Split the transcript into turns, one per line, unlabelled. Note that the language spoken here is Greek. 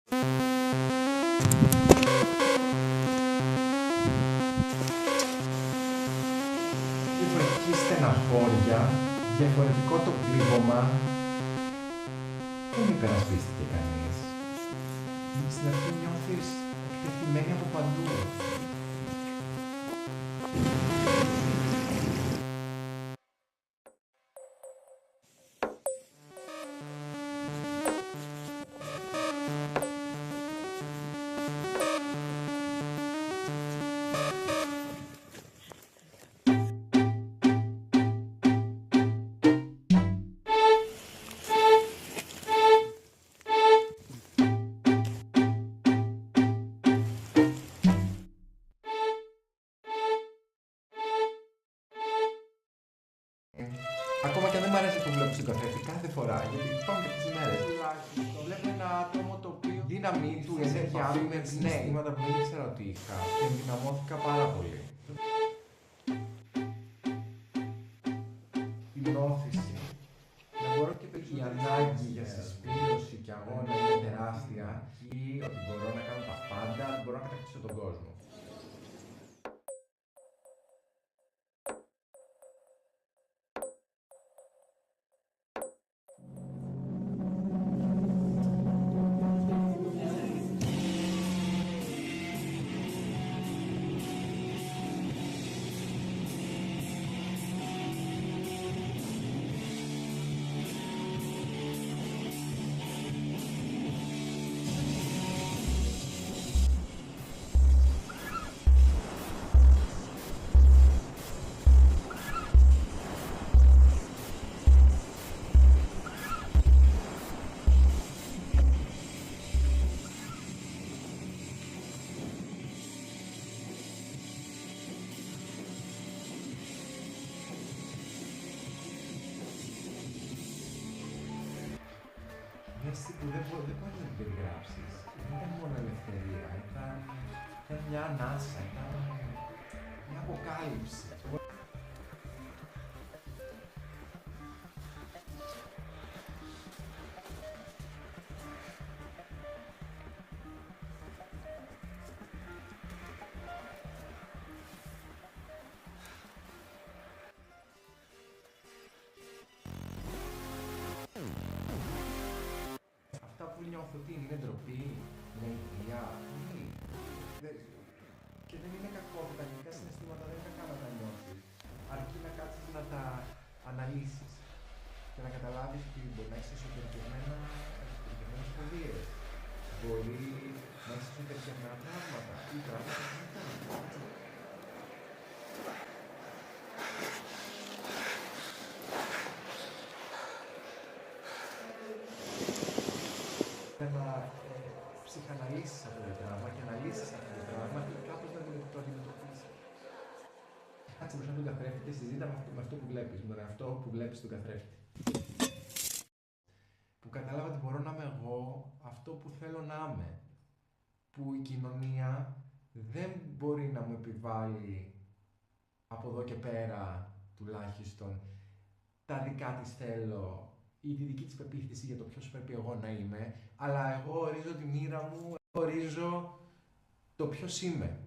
Διαφορετική στεναχώρια, διαφορετικό το πλήγωμα. Δεν υπερασπίστηκε κανείς. Στην αρχή νιώθεις εκτεθειμένη από παντού. Ακόμα και αν δεν μ' αρέσει που βλέπω στον καθρέφτη κάθε φορά, γιατί πάμε και αυτές τις μέρες. Τουλάχιστον βλέπω ένα άτομο το οποίο δύναμη του, η ενέργειά του με συναισθήματα που δεν ήξερα ότι είχα και ενδυναμώθηκα πάρα πολύ. Η όθηση, να μπορώ και η ανάγκη για συσπήρωση και αγώνα είναι τεράστια ή ότι μπορώ να κάνω τα πάντα, μπορώ να κατακτήσω τον κόσμο. Μια αίσθηση που δεν μπορεί να την περιγράψεις. Δεν ήταν μόνο ελευθερία, ήταν μια ανάσα, ήταν μια αποκάλυψη. Αυτά που νιώθω ότι είναι ντροπή, είναι ιδέα, και δεν είναι κακό, τα γενικά συναισθήματα δεν είναι κακά να τα νιώσεις, αρκεί να κάτσεις να τα αναλύσεις και να καταλάβεις ότι μπορεί να έχεις εσωτερικευμένες φοβίες, μπορεί να έχεις εσωτερικευμένα πράγματα ή πράγματα που δεν κάνουν. Να ψυχαναλύσεις αυτό το πράγμα και να λύσεις αυτό το πράγμα ή κάπως να το αντιμετωπίσεις. Κάτσε μπροστά τον καθρέφτη και συζήτα με αυτό που βλέπεις, με τον εαυτό που βλέπεις τον καθρέφτη. Που κατάλαβα ότι μπορώ να είμαι εγώ αυτό που θέλω να είμαι. Που η κοινωνία δεν μπορεί να μου επιβάλλει από εδώ και πέρα τουλάχιστον τα δικά της θέλω ή τη δική της πεποίθηση για το ποιος πρέπει εγώ να είμαι, αλλά εγώ ορίζω τη μοίρα μου, ορίζω το ποιος είμαι.